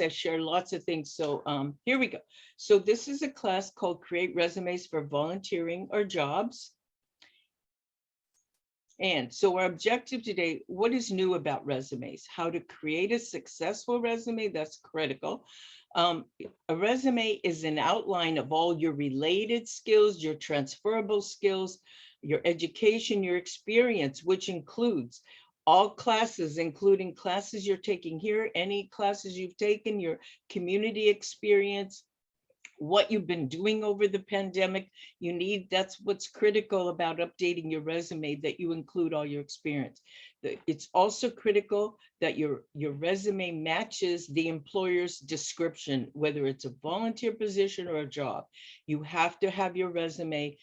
I share lots of things. So here we go. So this is a class called Create Resumes for Volunteering or Jobs. And so our objective today, what is new about resumes? How to create a successful resume, that's critical. A resume is an outline of all your related skills, your transferable skills, your education, your experience, which includes all classes, including classes you're taking here, any classes you've taken, your community experience, what you've been doing over the pandemic. That's what's critical about updating your resume, that you include all your experience. It's also critical that your resume matches the employer's description, whether it's a volunteer position or a job. You have to have your resume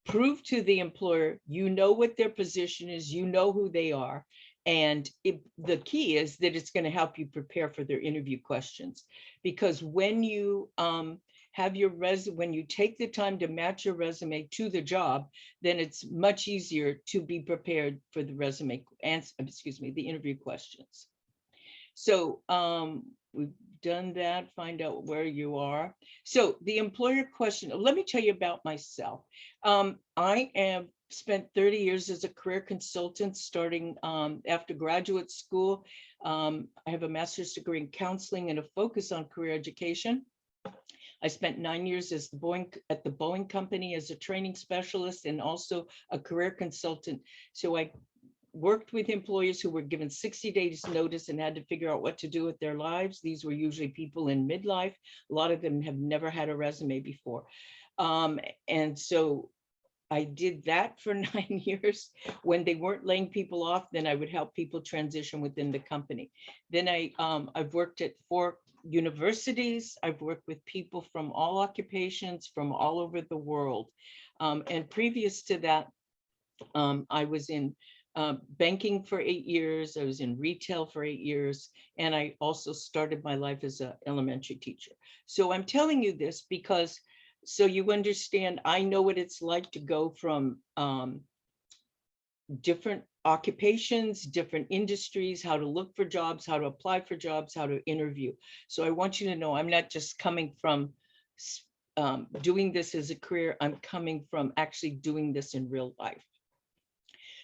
prove to the employer, you know what their position is, you know who they are. And the key is that it's going to help you prepare for their interview questions. Because when you have your when you take the time to match your resume to the job, then it's much easier to be prepared for the resume and, excuse me, the interview questions. So we've done that, find out where you are. So the employer question, let me tell you about myself. I have spent 30 years as a career consultant, starting after graduate school. I have a master's degree in counseling and a focus on career education. I spent 9 years at the Boeing company as a training specialist and also a career consultant. So I worked with employees who were given 60 days notice and had to figure out what to do with their lives. These were usually people in midlife. A lot of them have never had a resume before. And so I did that for 9 years. When they weren't laying people off, then I would help people transition within the company. Then I've worked at 4 universities. I've worked with people from all occupations, from all over the world. And previous to that, I was in banking for 8 years. I was in retail for 8 years. And I also started my life as an elementary teacher. So I'm telling you this because so you understand, I know what it's like to go from different occupations, different industries, how to look for jobs, how to apply for jobs, how to interview. So I want you to know I'm not just coming from doing this as a career, I'm coming from actually doing this in real life.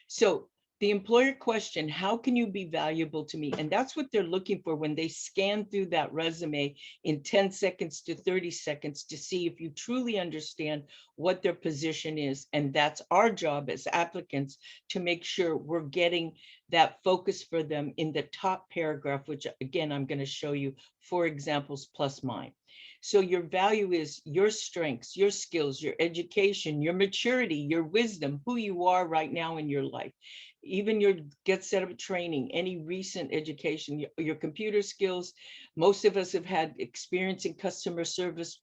So the employer question, how can you be valuable to me? And that's what they're looking for when they scan through that resume in 10 seconds to 30 seconds to see if you truly understand what their position is. And that's our job as applicants to make sure we're getting that focus for them in the top paragraph, which again, I'm going to show you 4 examples plus mine. So your value is your strengths, your skills, your education, your maturity, your wisdom, who you are right now in your life, even your GetSetUp training, any recent education, your computer skills. Most of us have had experience in customer service,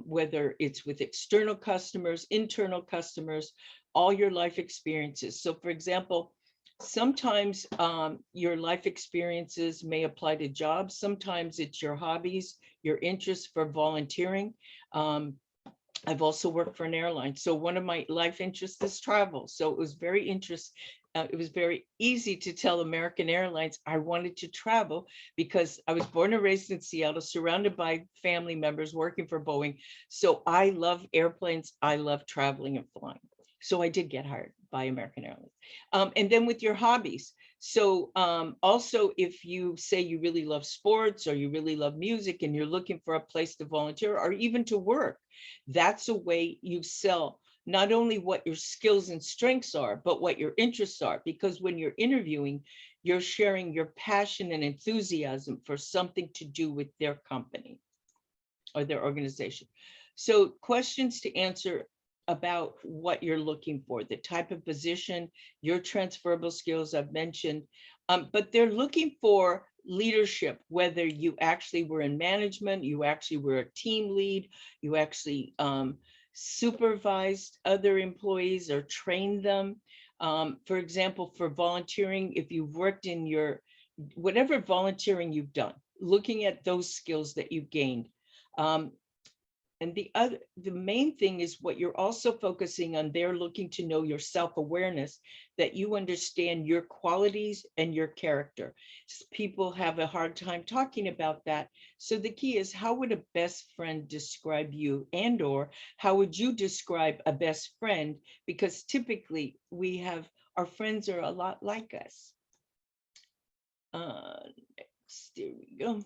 whether it's with external customers, internal customers, all your life experiences. So for example, sometimes your life experiences may apply to jobs. Sometimes it's your hobbies, your interests for volunteering. I've also worked for an airline. So one of my life interests is travel. So it was very easy to tell American Airlines I wanted to travel because I was born and raised in Seattle, surrounded by family members working for Boeing. So I love airplanes. I love traveling and flying. So I did get hired by American Airlines. And then with your hobbies. So also, if you say you really love sports or you really love music and you're looking for a place to volunteer or even to work, that's a way you sell not only what your skills and strengths are, but what your interests are. Because when you're interviewing, you're sharing your passion and enthusiasm for something to do with their company or their organization. So questions to answer about what you're looking for, the type of position, your transferable skills I've mentioned, but they're looking for leadership, whether you actually were in management, you actually were a team lead, you actually supervised other employees or trained them. For example, for volunteering, if you've worked in whatever volunteering you've done, looking at those skills that you've gained. And the main thing is what you're also focusing on. They're looking to know your self-awareness, that you understand your qualities and your character. People have a hard time talking about that. So the key is, how would a best friend describe you, and or how would you describe a best friend? Because typically our friends are a lot like us. Next, there we go.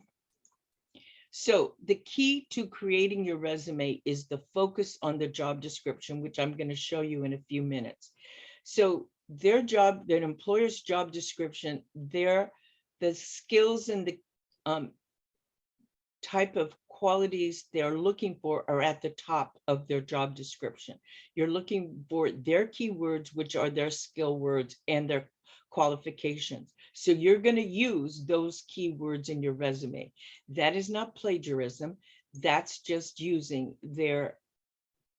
So the key to creating your resume is the focus on the job description, which I'm going to show you in a few minutes. So their employer's job description, the skills and the type of qualities they're looking for are at the top of their job description. You're looking for their keywords, which are their skill words and their qualifications. So you're going to use those keywords in your resume. That is not plagiarism. That's just using their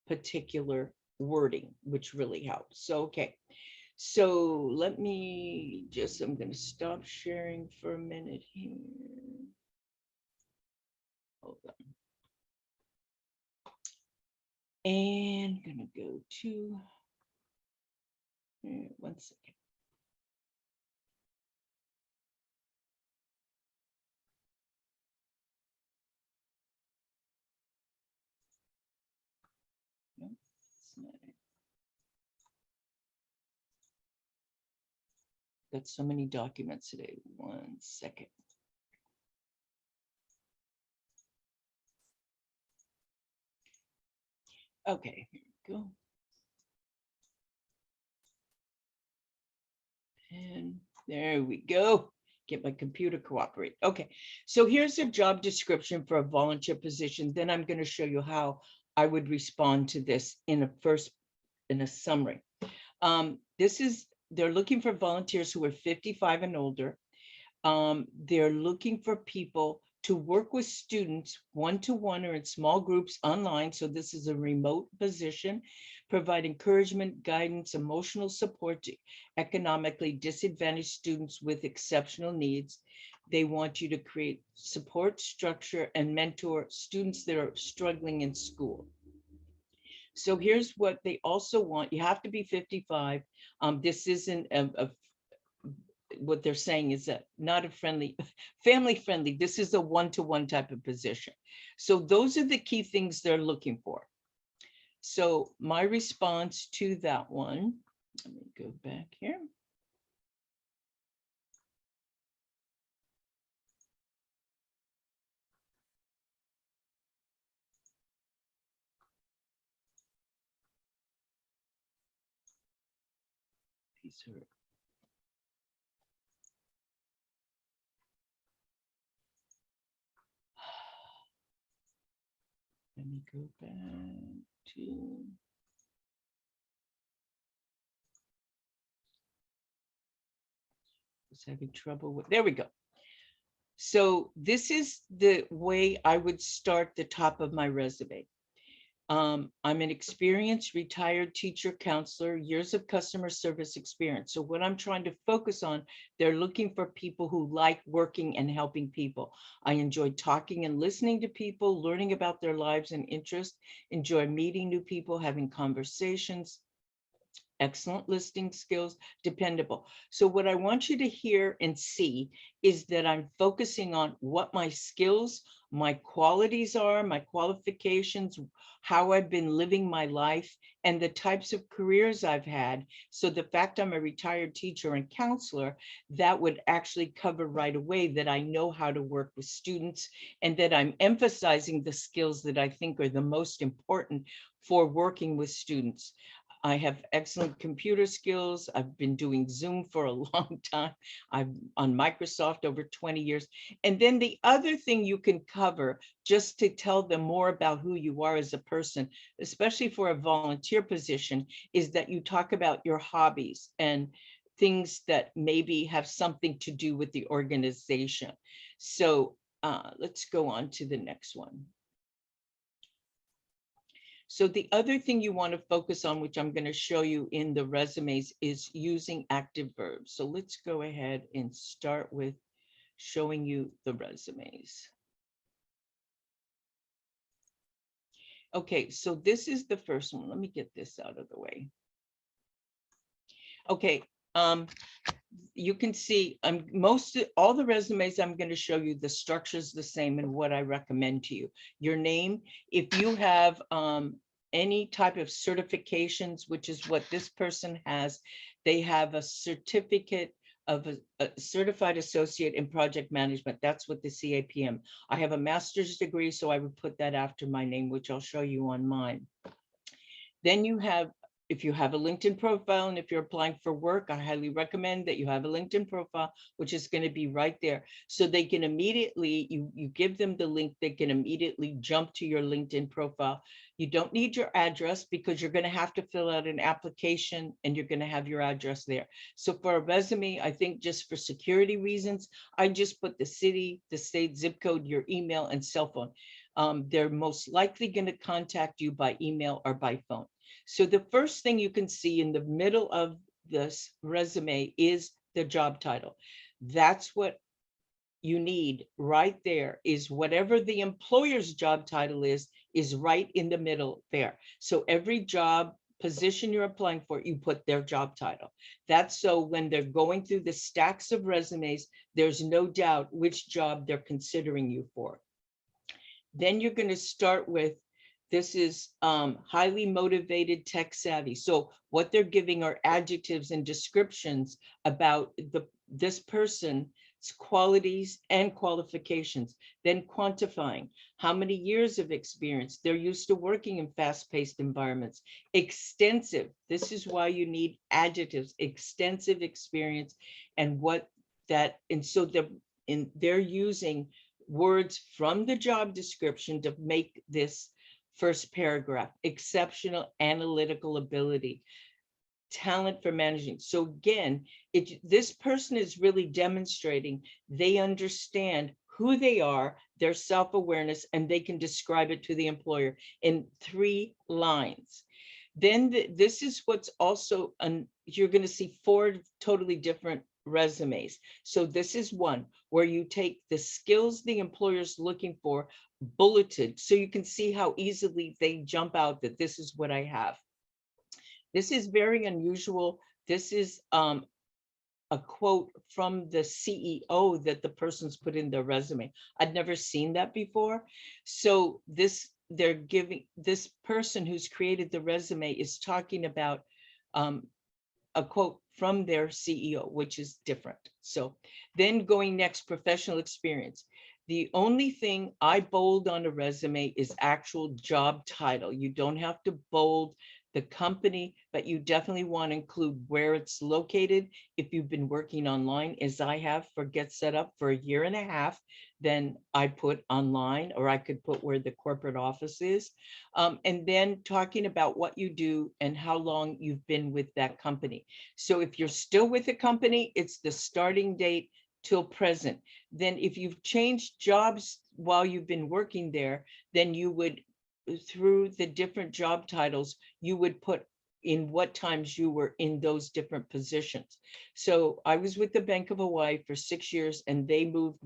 particular wording, which really helps. So, okay. So I'm going to stop sharing for a minute here. Hold on. And I'm going to go to, one second. No, it's not it. Got so many documents today. One second. Okay, here we go. And there we go. Get my computer cooperate. Okay, so here's a job description for a volunteer position. Then I'm going to show you how I would respond to this in a summary. They're looking for volunteers who are 55 and older. They're looking for people to work with students one-to-one or in small groups online. So this is a remote position. Provide encouragement, guidance, emotional support to economically disadvantaged students with exceptional needs. They want you to create support structure and mentor students that are struggling in school. So here's what they also want. You have to be 55. This isn't what they're saying is that not a family friendly. This is a one-to-one type of position. So those are the key things they're looking for. So my response to that one, let me go back here. Let me go back to, was having trouble with, there we go. So this is the way I would start the top of my resume. I'm an experienced retired teacher, counselor, years of customer service experience. So what I'm trying to focus on, they're looking for people who like working and helping people. I enjoy talking and listening to people, learning about their lives and interests, enjoy meeting new people, having conversations, excellent listening skills, dependable. So what I want you to hear and see is that I'm focusing on what my skills, my qualities are, my qualifications, how I've been living my life, and the types of careers I've had. So the fact I'm a retired teacher and counselor, that would actually cover right away that I know how to work with students, and that I'm emphasizing the skills that I think are the most important for working with students. I have excellent computer skills. I've been doing Zoom for a long time. I'm on Microsoft over 20 years. And then the other thing you can cover, just to tell them more about who you are as a person, especially for a volunteer position, is that you talk about your hobbies and things that maybe have something to do with the organization. So let's go on to the next one. So the other thing you want to focus on, which I'm going to show you in the resumes, is using active verbs. So let's go ahead and start with showing you the resumes. Okay, so this is the first one. Let me get this out of the way. Okay, you can see all the resumes I'm going to show you, the structure is the same and what I recommend to you. Your name, if you have any type of certifications, which is what this person has, they have a certificate of a certified associate in project management. That's what the CAPM. I have a master's degree, so I would put that after my name, which I'll show you on mine. Then you have, if you have a LinkedIn profile and if you're applying for work, I highly recommend that you have a LinkedIn profile, which is going to be right there. So they can immediately, you give them the link, they can immediately jump to your LinkedIn profile. You don't need your address because you're going to have to fill out an application and you're going to have your address there. So for a resume, I think just for security reasons, I just put the city, the state, zip code, your email and cell phone. They're most likely going to contact you by email or by phone. So the first thing you can see in the middle of this resume is the job title. That's what you need right there, is whatever the employer's job title is right in the middle there. So every job position you're applying for, you put their job title. That's so when they're going through the stacks of resumes, there's no doubt which job they're considering you for. Then you're going to start with, this is highly motivated, tech savvy. So what they're giving are adjectives and descriptions about this person's qualities and qualifications. Then quantifying how many years of experience. They're used to working in fast-paced environments. Extensive, this is why you need adjectives, extensive experience, and what that, and so they're using words from the job description to make this first paragraph. Exceptional analytical ability, talent for managing. So again, this person is really demonstrating they understand who they are, their self-awareness, and they can describe it to the employer in 3 lines. Then this is what's also, you're going to see 4 totally different resumes. So this is one where you take the skills the employer's looking for, bulleted, so you can see how easily they jump out that this is what I have. This is very unusual. This is a quote from the CEO that the person's put in their resume. I'd never seen that before. So they're giving, this person who's created the resume is talking about a quote from their CEO, which is different. So then going next, professional experience. The only thing I bold on a resume is actual job title. You don't have to bold the company, but you definitely want to include where it's located. If you've been working online, as I have for GetSetUp for 1.5 years, then I put online, or I could put where the corporate office is. And then talking about what you do and how long you've been with that company. So if you're still with the company, it's the starting date till present. Then if you've changed jobs while you've been working there, then you would, through the different job titles, you would put in what times you were in those different positions. So I was with the Bank of Hawaii for 6 years, and they moved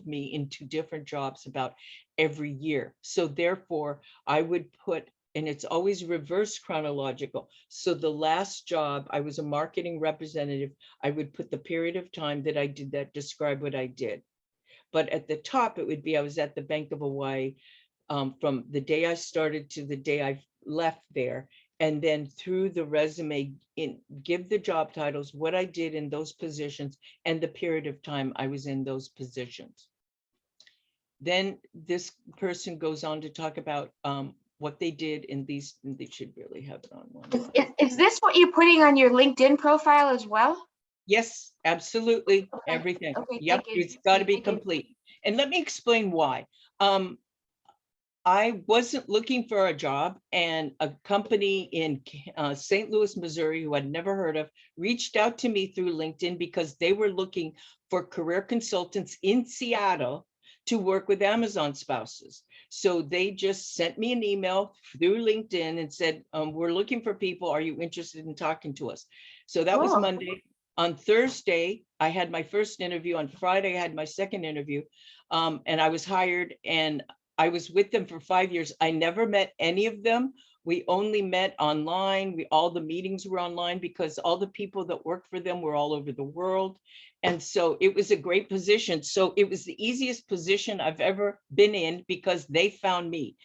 me into different jobs about every year. So therefore I would put, and it's always reverse chronological. So the last job, I was a marketing representative. I would put the period of time that I did that, describe what I did. But at the top, it would be, I was at the Bank of Hawaii from the day I started to the day I left there. And then through the resume, give the job titles, what I did in those positions, and the period of time I was in those positions. Then this person goes on to talk about what they did in these, and they should really have it on one. Is this what you're putting on your LinkedIn profile as well? Yes, absolutely. Okay. Everything. Okay, yep, it's got to be complete. And let me explain why. I wasn't looking for a job, and a company in St. Louis, Missouri, who I'd never heard of, reached out to me through LinkedIn because they were looking for career consultants in Seattle to work with Amazon spouses. So they just sent me an email through LinkedIn and said, we're looking for people. Are you interested in talking to us? So that was Monday. On Thursday, I had my first interview. On Friday, I had my second interview, and I was hired. And I was with them for 5 years. I never met any of them. We only met online. All the meetings were online because all the people that worked for them were all over the world. And so it was a great position. So it was the easiest position I've ever been in because they found me.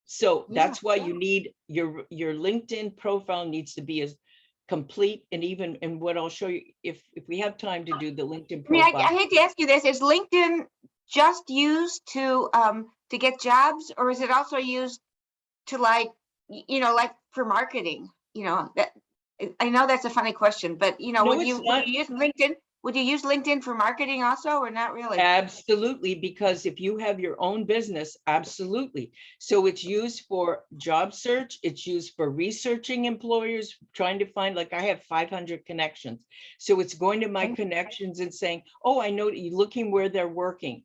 So Yeah. that's why you need your LinkedIn profile needs to be as complete, and even, and what I'll show you if we have time to do the LinkedIn I mean, profile. I hate to ask you this, is LinkedIn just used to get jobs, or is it also used to like, like for marketing? That I know that's a funny question, but No, would it's you not. use LinkedIn? Would you use LinkedIn for marketing also, or not really? Absolutely, because if you have your own business, absolutely. So it's used for job search, it's used for researching employers, trying to find, like I have 500 connections. So it's going to my Okay. connections and saying, oh, I know you looking where they're working.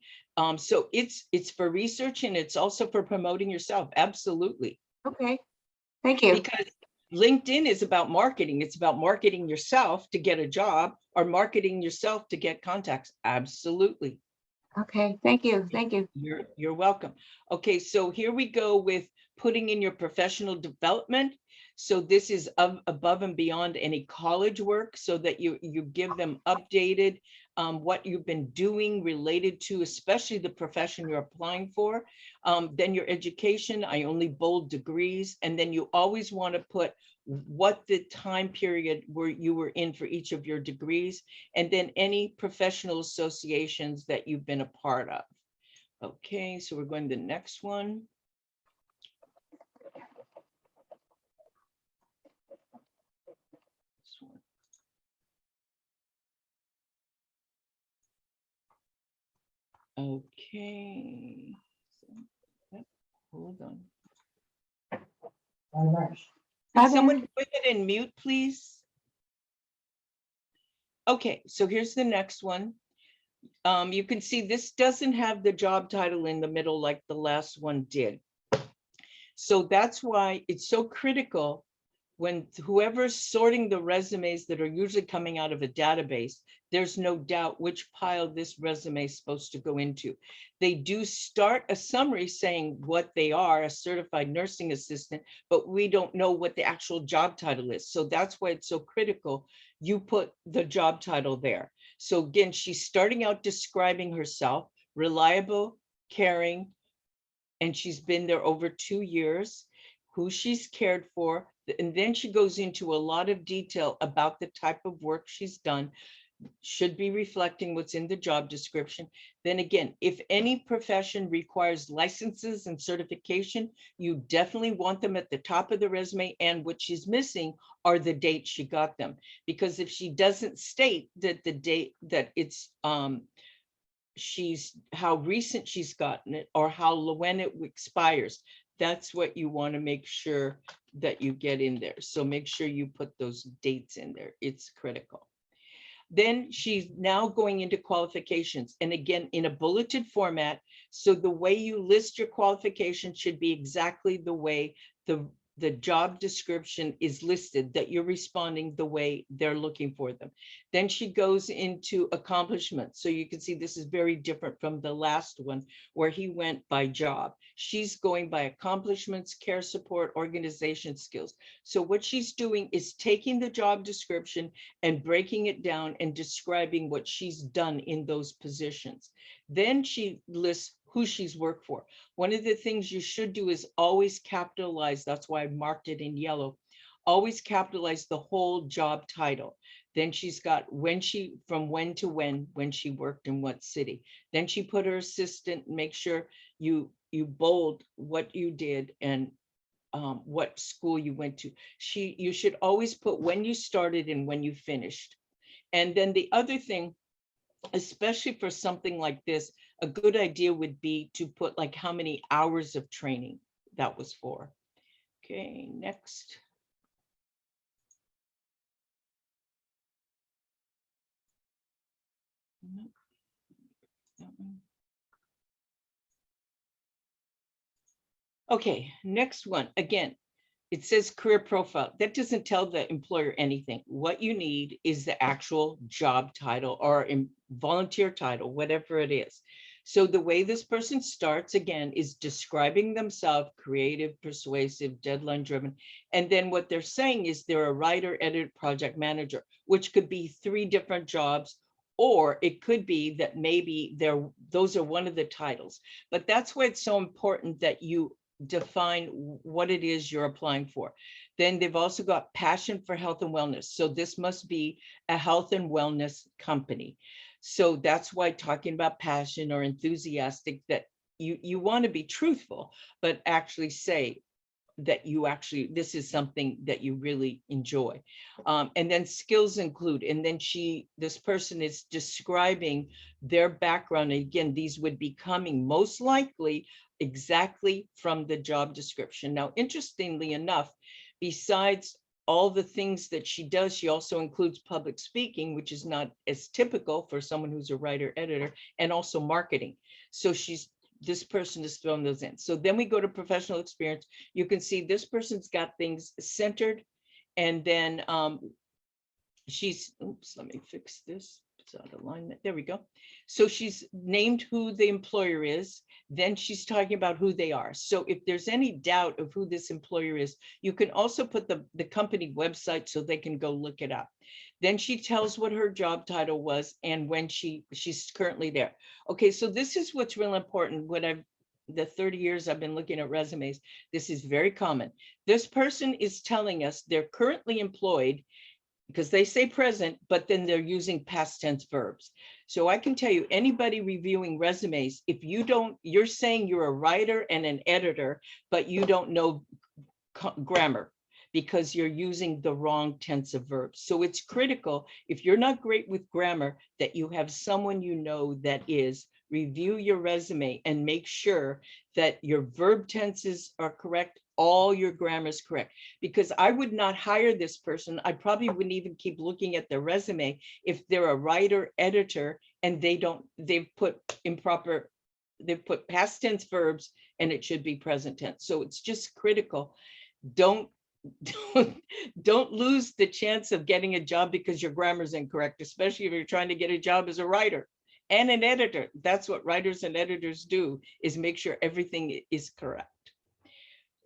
So it's for research, and it's also for promoting yourself. Absolutely. Okay, thank you. Because LinkedIn is about marketing. It's about marketing yourself to get a job or marketing yourself to get contacts. Absolutely. Okay, thank you, thank you. You're welcome. Okay, so here we go with putting in your professional development. So this is above and beyond any college work, so that you give them updated what you've been doing related to, especially the profession you're applying for. Then your education, I only bold degrees, and then you always want to put what the time period where you were in for each of your degrees, and then any professional associations that you've been a part of. Okay, so we're going to the next one. This one. Okay. Hold on. Can someone put it in mute, please? Okay, so here's the next one. You can see this doesn't have the job title in the middle like the last one did. So that's why it's so critical when whoever's sorting the resumes that are usually coming out of a database, there's no doubt which pile this resume is supposed to go into. They do start a summary saying what they are, a certified nursing assistant, but we don't know what the actual job title is. So that's why it's so critical. You put the job title there. So again, she's starting out describing herself, reliable, caring, and she's been there over 2 years, who she's cared for. And then she goes into a lot of detail about the type of work she's done, should be reflecting what's in the job description. Then again, if any profession requires licenses and certification, you definitely want them at the top of the resume. And what she's missing are the dates she got them. Because if she doesn't state that the date that it's how recent she's gotten it, or when it expires, that's what you want to make sure that you get in there. So make sure you put those dates in there. It's critical. Then she's now going into qualifications, and again in a bulleted format. So the way you list your qualifications should be exactly the way the job description is listed, that you're responding the way they're looking for them. Then she goes into accomplishments. So you can see this is very different from the last one where he went by job. She's going by accomplishments, care support, organization skills. So what she's doing is taking the job description and breaking it down and describing what she's done in those positions. Then she lists who she's worked for. One of the things you should do is always capitalize. That's why I marked it in yellow. Always capitalize the whole job title. Then she's got from when to when she worked in what city. Then she put her assistant, make sure you bold what you did and what school you went to. You should always put when you started and when you finished. And then the other thing, especially for something like this, a good idea would be to put like how many hours of training that was for. Okay, next. Okay, next one. Again, it says career profile. That doesn't tell the employer anything. What you need is the actual job title or volunteer title, whatever it is. So the way this person starts again is describing themselves, creative, persuasive, deadline driven. And then what they're saying is they're a writer, editor, project manager, which could be 3 different jobs, or it could be that maybe those are one of the titles. But that's why it's so important that you define what it is you're applying for. Then they've also got passion for health and wellness. So this must be a health and wellness company. So that's why talking about passion or enthusiastic, that you want to be truthful, but actually say that this is something that you really enjoy. And then skills include, and then this person is describing their background. And again, these would be coming most likely exactly from the job description. Now, interestingly enough, besides all the things that she does, she also includes public speaking, which is not as typical for someone who's a writer, editor, and also marketing. So this person is throwing those in. So then we go to professional experience. You can see this person's got things centered. And then oops, let me fix this. It's out of alignment. There we go. So she's named who the employer is. Then she's talking about who they are. So if there's any doubt of who this employer is, you can also put the company website so they can go look it up. Then she tells what her job title was and when she's currently there. Okay, so this is what's real important. The 30 years I've been looking at resumes, this is very common. This person is telling us they're currently employed because they say present, but then they're using past tense verbs. So I can tell you, anybody reviewing resumes, if you're saying you're a writer and an editor, but you don't know grammar because you're using the wrong tense of verbs. So it's critical, if you're not great with grammar, that you have someone you know that is. Review your resume and make sure that your verb tenses are correct, all your grammar is correct, because I would not hire this person. I probably wouldn't even keep looking at their resume if they're a writer, editor, and they've put past tense verbs and it should be present tense. So it's just critical. Don't lose the chance of getting a job because your grammar is incorrect, especially if you're trying to get a job as a writer and an editor. That's what writers and editors do, is make sure everything is correct.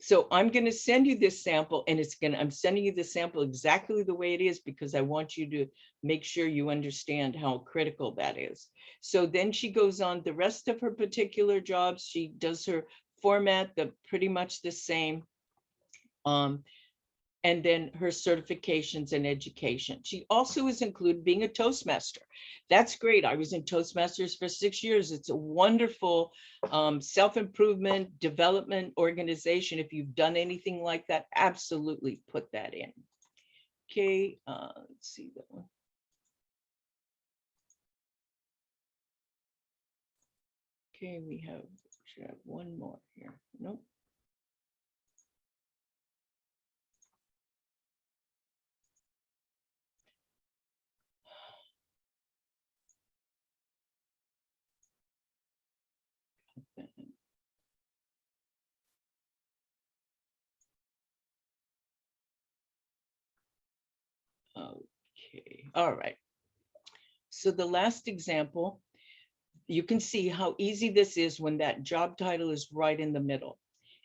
So I'm going to send you this sample, and I'm sending you the sample exactly the way it is because I want you to make sure you understand how critical that is. So then she goes on the rest of her particular jobs. She does her format, pretty much the same. And then her certifications and education. She also is included being a Toastmaster. That's great. I was in Toastmasters for 6 years. It's a wonderful self-improvement development organization. If you've done anything like that, absolutely put that in. Okay, let's see that one. Okay, should have one more here. Nope. Okay, all right. So the last example, you can see how easy this is when that job title is right in the middle.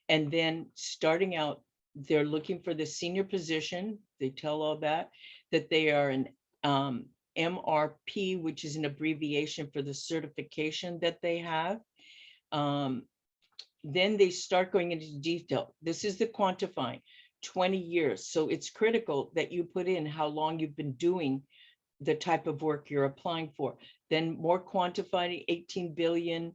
And then starting out, they're looking for the senior position. They tell all that they are an MRP, which is an abbreviation for the certification that they have. Then they start going into detail. This is the quantifying, 20 years. So it's critical that you put in how long you've been doing the type of work you're applying for. Then more quantifying, 18 billion.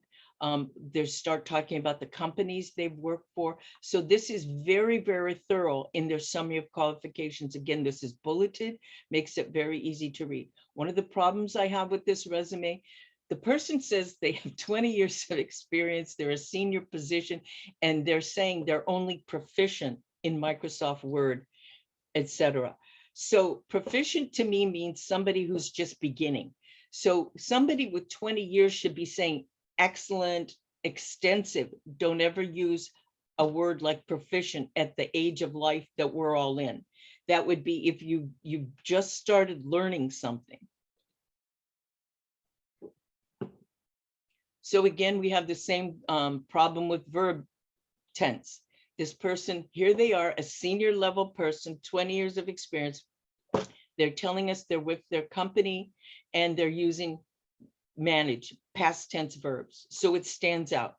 They start talking about the companies they've worked for. So this is very, very thorough in their summary of qualifications. Again, this is bulleted, makes it very easy to read. One of the problems I have with this resume, the person says they have 20 years of experience, they're a senior position, and they're saying they're only proficient in Microsoft Word, etc. So proficient to me means somebody who's just beginning. So somebody with 20 years should be saying excellent, extensive. Don't ever use a word like proficient at the age of life that we're all in. That would be if you just started learning something. So again, we have the same problem with verb tense. This person, here they are, a senior level person, 20 years of experience. They're telling us they're with their company and they're using manage, past tense verbs. So it stands out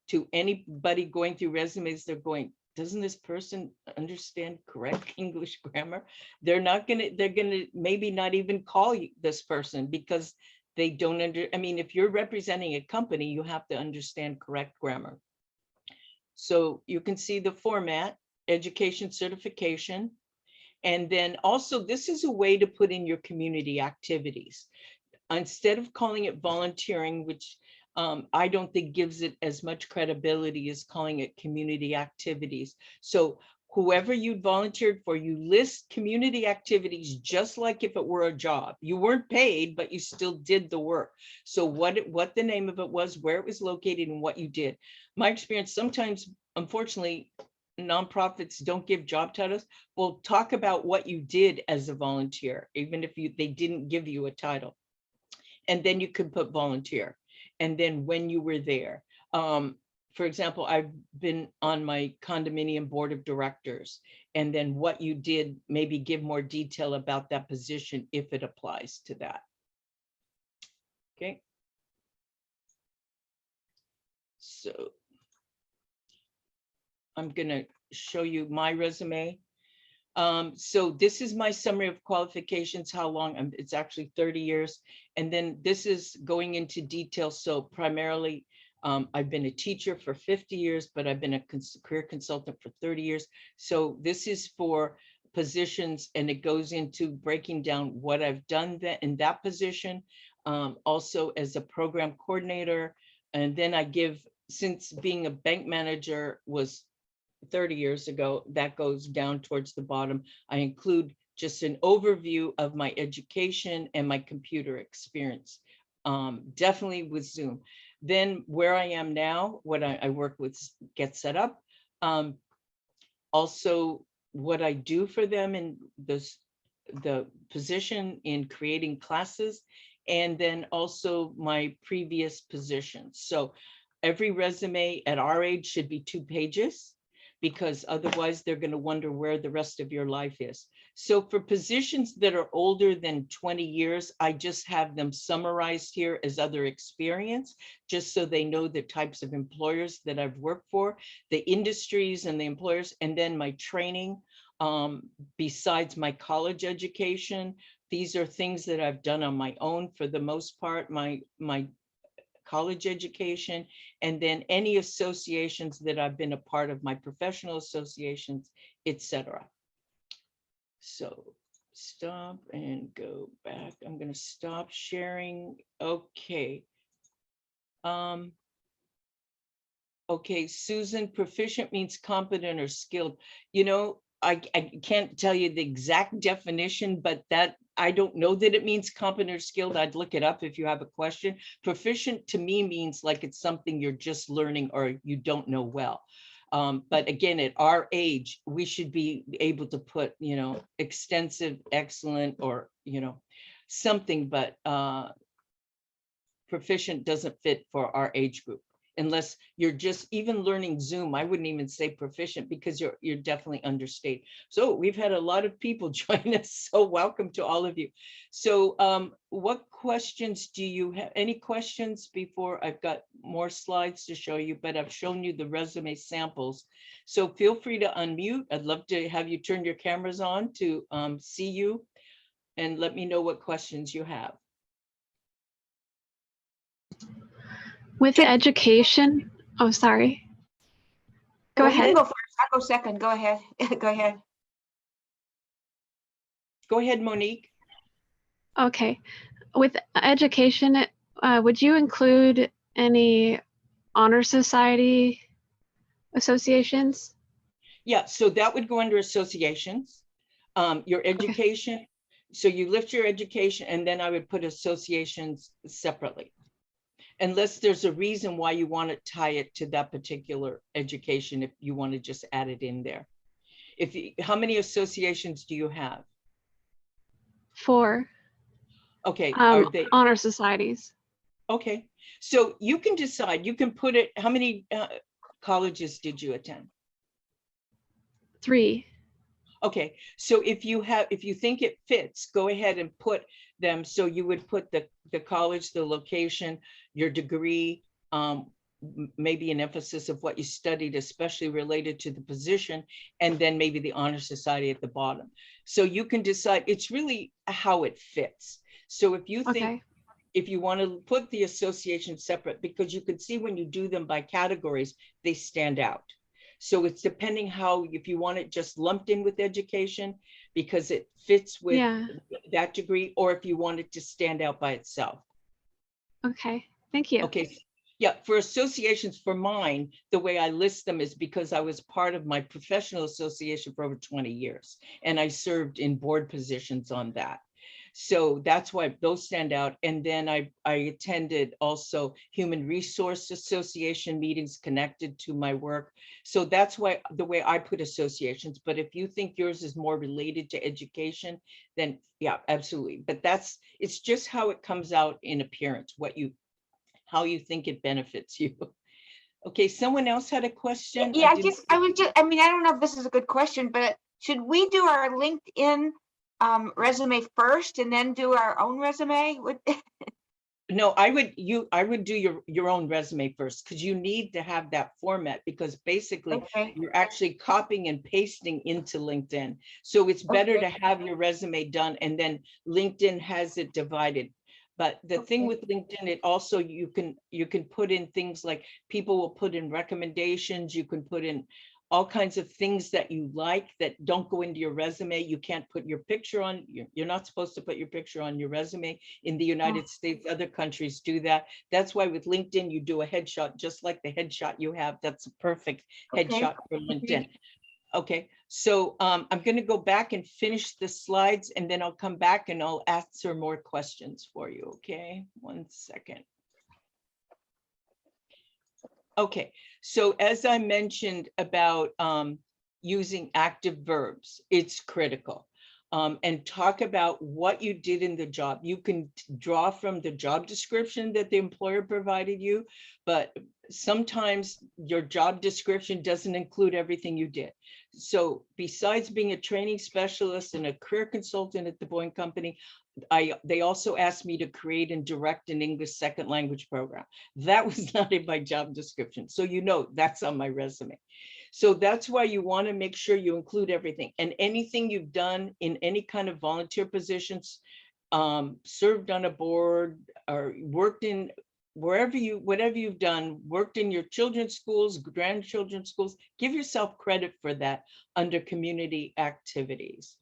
to anybody going through resumes. They're going, doesn't this person understand correct English grammar? They're gonna maybe not even call you this person because they don't I mean, if you're representing a company, you have to understand correct grammar. So you can see the format, education certification. And then also, this is a way to put in your community activities. Instead of calling it volunteering, which I don't think gives it as much credibility as calling it community activities. So whoever you volunteered for, you list community activities just like if it were a job. You weren't paid, but you still did the work. So what the name of it was, where it was located, and what you did. My experience, sometimes, unfortunately, nonprofits don't give job titles. Well, talk about what you did as a volunteer, even if they didn't give you a title. And then you could put volunteer. And then when you were there. For example, I've been on my condominium board of directors, and then what you did, maybe give more detail about that position if it applies to that. Okay. So I'm gonna show you my resume. So this is my summary of qualifications, how long, it's actually 30 years. And then this is going into detail. So primarily, I've been a teacher for 50 years, but I've been a career consultant for 30 years. So this is for positions, and it goes into breaking down what I've done in that position, also as a program coordinator. And then I give, since being a bank manager was 30 years ago, that goes down towards the bottom. I include just an overview of my education and my computer experience, definitely with Zoom. Then where I am now, what I work with GetSetUp, also what I do for them in the position in creating classes, and then also my previous positions. So every resume at our age should be 2 pages, because otherwise they're going to wonder where the rest of your life is. So for positions that are older than 20 years, I just have them summarized here as other experience, just so they know the types of employers that I've worked for, the industries and the employers, and then my training. Besides my college education, these are things that I've done on my own for the most part, my college education, and then any associations that I've been a part of, my professional associations, etc. So stop and go back. I'm going to stop sharing. Okay. Okay, Susan, proficient means competent or skilled. You know, I can't tell you the exact definition, but that I don't know that it means competent or skilled. I'd look it up if you have a question. Proficient to me means like it's something you're just learning or you don't know well. But again, at our age, we should be able to put, you know, extensive, excellent, or, you know, something, but proficient doesn't fit for our age group. Unless you're just even learning Zoom, I wouldn't even say proficient, because you're definitely understated. So we've had a lot of people join us. So welcome to all of you. So what questions do you have? Any questions before? I've got more slides to show you, but I've shown you the resume samples. So feel free to unmute. I'd love to have you turn your cameras on to see you, and let me know what questions you have. With education, oh, sorry. Go Well, you ahead. can go first. I'll go second. Go ahead. Go ahead. Go ahead, Monique. Okay. With education, would you include any honor society associations? Yeah, so that would go under associations. Your education. Okay. So you lift your education, and then I would put associations separately, unless there's a reason why you want to tie it to that particular education, if you want to just add it in there. How many associations do you have? 4. Okay, are they honor societies? Okay, so you can decide, you can put it, how many colleges did you attend? 3. Okay, so if you think it fits, go ahead and put them. So you would put the college, the location, your degree, maybe an emphasis of what you studied, especially related to the position, and then maybe the honor society at the bottom. So you can decide, it's really how it fits. So if you think, Okay. if you want to put the association separate, because you can see when you do them by categories, they stand out. So it's depending how, if you want it just lumped in with education because it fits with Yeah. that degree, or if you want it to stand out by itself. Okay. Thank you. Okay. Yeah, for associations, for mine, the way I list them is because I was part of my professional association for over 20 years, and I served in board positions on that. So that's why those stand out. And then I attended also Human Resource Association meetings connected to my work. So that's why the way I put associations. But if you think yours is more related to education, then yeah, absolutely. But it's just how it comes out in appearance, how you think it benefits you. Okay, someone else had a question. Yeah, I mean, I don't know if this is a good question, but should we do our LinkedIn resume first and then do our own resume? No, I would do your own resume first, because you need to have that format, because basically Okay, you're actually copying and pasting into LinkedIn. So it's better okay, to have your resume done, and then LinkedIn has it divided. But the thing okay. with LinkedIn, it also, you can put in things like, people will put in recommendations, you can put in all kinds of things that you like that don't go into your resume. You can't put your picture on, you're not supposed to put your picture on your resume. In the United States, other countries do that. That's why with LinkedIn, you do a headshot, just like the headshot you have. That's a perfect Okay. headshot for LinkedIn. Okay, so I'm going to go back and finish the slides, and then I'll come back and I'll answer more questions for you. Okay, 1 second. Okay, so as I mentioned about using active verbs, it's critical. And talk about what you did in the job. You can draw from the job description that the employer provided you, but sometimes your job description doesn't include everything you did. So besides being a training specialist and a career consultant at the Boeing Company, they also asked me to create and direct an English second language program. That was not in my job description. So that's on my resume. So that's why you want to make sure you include everything, and anything you've done in any kind of volunteer positions, served on a board or worked in whatever you've done, worked in your children's schools, grandchildren's schools, give yourself credit for that under community activities.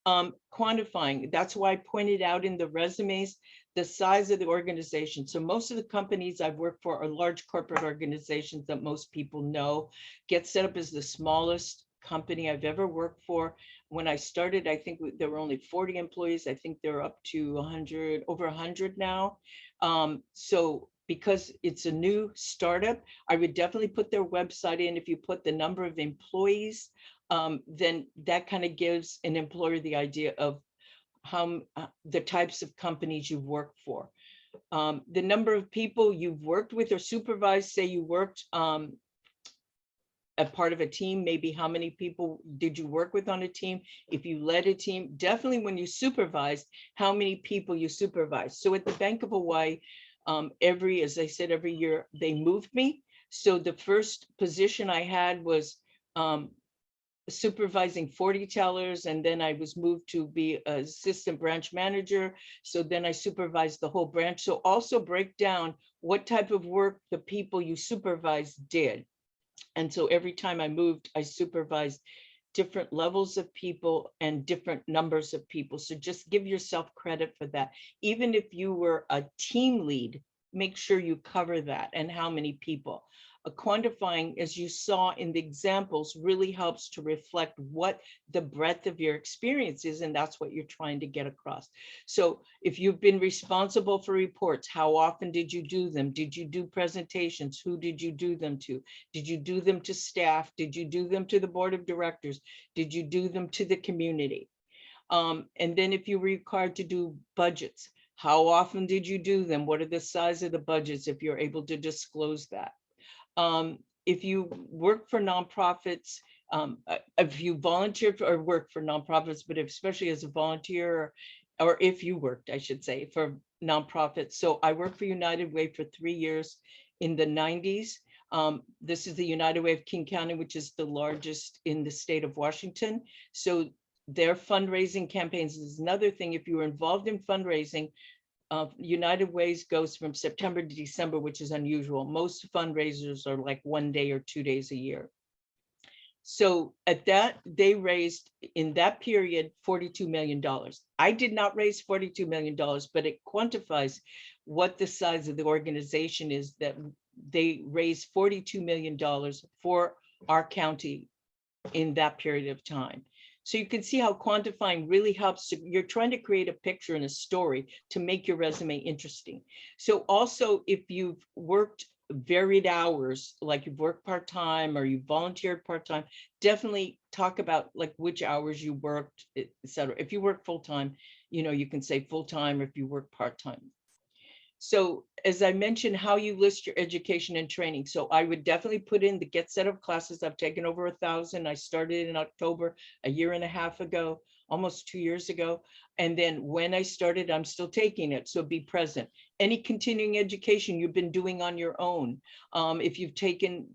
Quantifying, that's why I pointed out in the resumes the size of the organization. So most of the companies I've worked for are large corporate organizations that most people know. GetSetUp is the smallest company I've ever worked for. When I started, I think there were only 40 employees. I think they're up to 100, over 100 now. So because it's a new startup, I would definitely put their website in. If you put the number of employees, then that kind of gives an employer the idea of how the types of companies you've worked for. The number of people you've worked with or supervised, say you worked a part of a team, maybe how many people did you work with on a team? If you led a team, definitely when you supervised, how many people you supervised. So at the Bank of Hawaii, as I said, every year they moved me. So the first position I had was supervising 40 tellers, and then I was moved to be assistant branch manager. So then I supervised the whole branch. So also break down what type of work the people you supervised did. And so every time I moved, I supervised different levels of people and different numbers of people. So just give yourself credit for that. Even if you were a team lead, make sure you cover that and how many people. Quantifying, as you saw in the examples, really helps to reflect what the breadth of your experience is, and that's what you're trying to get across. So if you've been responsible for reports, how often did you do them? Did you do presentations? Who did you do them to? Did you do them to staff? Did you do them to the board of directors? Did you do them to the community? And then if you were required to do budgets, How often did you do them? What are the size of the budgets, if you're able to disclose that? If you work for nonprofits, if you volunteer or work for nonprofits, but especially as a volunteer, or if you worked, I should say, for nonprofits. So I worked for United Way for 3 years in the 90s. This is the United Way of King County, which is the largest in the state of Washington. So their fundraising campaigns is another thing. If you were involved in fundraising, United Ways goes from September to December, which is unusual. Most fundraisers are like 1 day or 2 days a year. So at that, they raised in that period $42 million. I did not raise $42 million, but it quantifies what the size of the organization is, that they raised $42 million for our county in that period of time. So you can see how quantifying really helps. You're trying to create a picture and a story to make your resume interesting. So also, if you've worked varied hours, like you've worked part-time or you volunteered part-time, definitely talk about like which hours you worked, etc. If you work full-time, you can say full-time, or if you work part-time. So as I mentioned, how you list your education and training. So I would definitely put in the GetSetUp classes. I've taken over 1,000. I started in October, a year and a half ago, almost 2 years ago. And then when I started, I'm still taking it. So be present. Any continuing education you've been doing on your own. If you've taken,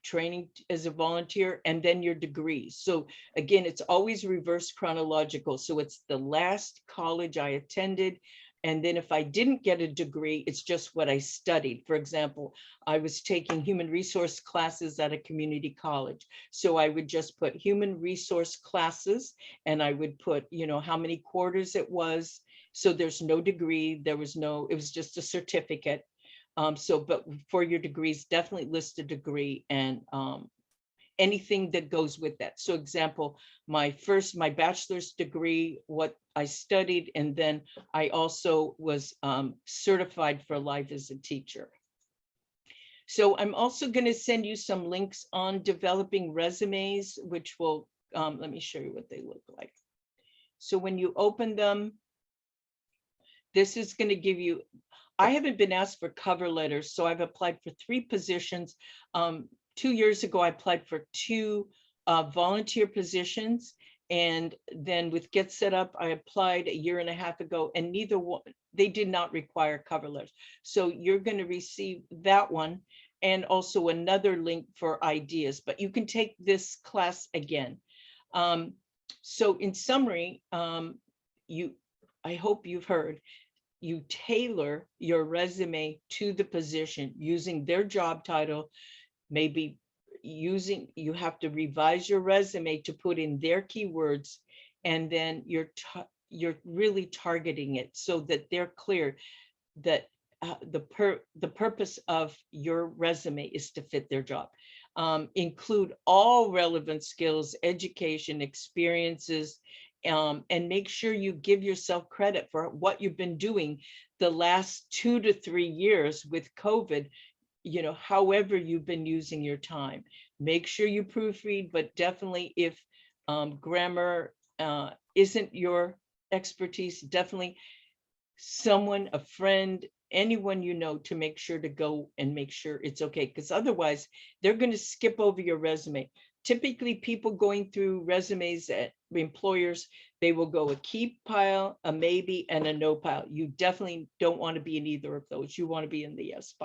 training as a volunteer, and then your degrees. So again, it's always reverse chronological. So it's the last college I attended. And then if I didn't get a degree, it's just what I studied. For example, I was taking human resource classes at a community college. So I would just put human resource classes, and I would put, how many quarters it was. So there's no degree, it was just a certificate. But for your degrees, definitely list a degree and anything that goes with that. So example, my bachelor's degree, what I studied, and then I also was certified for life as a teacher. So I'm also going to send you some links on developing resumes, which will, let me show you what they look like. So when you open them, this is going to give you, I haven't been asked for cover letters, so I've applied for 3 positions. 2 years ago, I applied for 2 volunteer positions. And then with GetSetUp, I applied a year and a half ago, and neither one, they did not require cover letters. So you're going to receive that one, and also another link for ideas, but you can take this class again. So in summary, I hope you've heard, you tailor your resume to the position using their job title, maybe you have to revise your resume to put in their keywords, and then you're really targeting it so that they're clear that the purpose of your resume is to fit their job. Include all relevant skills, education, experiences, and make sure you give yourself credit for what you've been doing the last 2 to 3 years with COVID. However you've been using your time. Make sure you proofread, but definitely if grammar isn't your expertise, definitely someone, a friend, anyone to make sure to go and make sure it's okay, because otherwise they're going to skip over your resume. Typically, people going through resumes at employers, they will go a keep pile, a maybe, and a no pile. You definitely don't want to be in either of those. You want to be in the yes pile.